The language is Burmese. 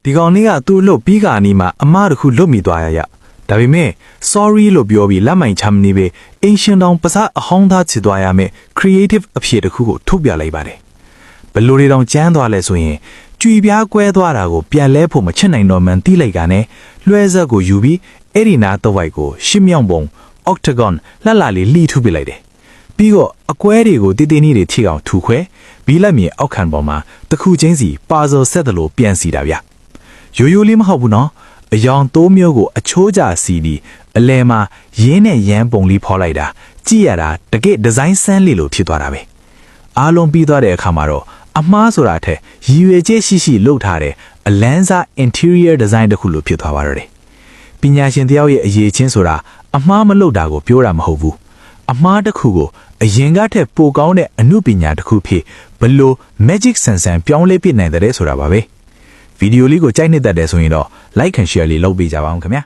ဒီကောင်လေးကသူ့လို့ပြီးကအနီးမှာအမားတစ်ခုလွတ်မိသွားရဒါပေမဲ့ sorry လို့ပြောပြီးလက်မိုင်ချမ်းနေပဲအင်ရှင်တောင်ပစားအဟောင်းသားချစ်သွားရမယ် creative အဖြစ်တစ်ခုကိုထုတ်ပြလိုက်ပါတယ်ဘလို့တွေတောင်ကြမ်းသွားလဲဆိုရင်ကြွေပြားကွဲသွားတာကိုပြန်လဲဖို့မချစ်နိုင်တော့မှန်သိလိုက်တာနဲ့လွှဲဆက်ကိုယူပြီးအဲ့ဒီနာတော့ဝိုက်ကိုရှစ်မြောင်ပုံ octagon လှလှလေးလှီထုတ်ပစ်လိုက်တယ်ပြီးတော့အကွဲတွေကိုတေးသေးလေးတွေထိအောင်ထူခွဲဘီလက်မြေအောက်ခံပေါ်မှာတစ်ခုချင်းစီ puzzle ဆက်တယ်လို့ပြန်စီတာဗျရိုးရိုးလေးမဟုတ်ဘူးနော်အယောင်သုံးမျိုးကိုအချိုးကျစီပြီးအလဲမှာရင်းနဲ့ရမ်းပုံလေးဖော်လိုက်တာကြည့်ရတာတကယ်ဒီဇိုင်းဆန်းလေးလိုဖြစ်သွားတာပဲအားလုံးပြီးသွားတဲ့အခါမှာတော့အမှားဆိုတာထက်ရည်ရွယ်ချက်ရှိလုပ်ထားတဲ့အလန်းစား interior design တစ်ခုလိုဖြစ်သွားပါတော့တယ်ပညာရှင်တယောက်ရဲ့အရေးချင်းဆိုတာအမှားမလုပ်တာကိုပြောတာမဟုတ်ဘူးအမှားတစ်ခုကိုအရင်ကထက်ပိုကောင်းတဲ့အမှုပညာတစ်ခုဖြစ်ဘလို့ magic ဆန်ဆန်ပြောင်းလဲပြနိုင်တဲ့ဆိုတာပါပဲဗီဒီယိုလေးကိုကြိုက်နေတတ်တယ်ဆိုရင်တော့ like and share လေးလုပ်ပေးကြပါဦးခင်ဗျာ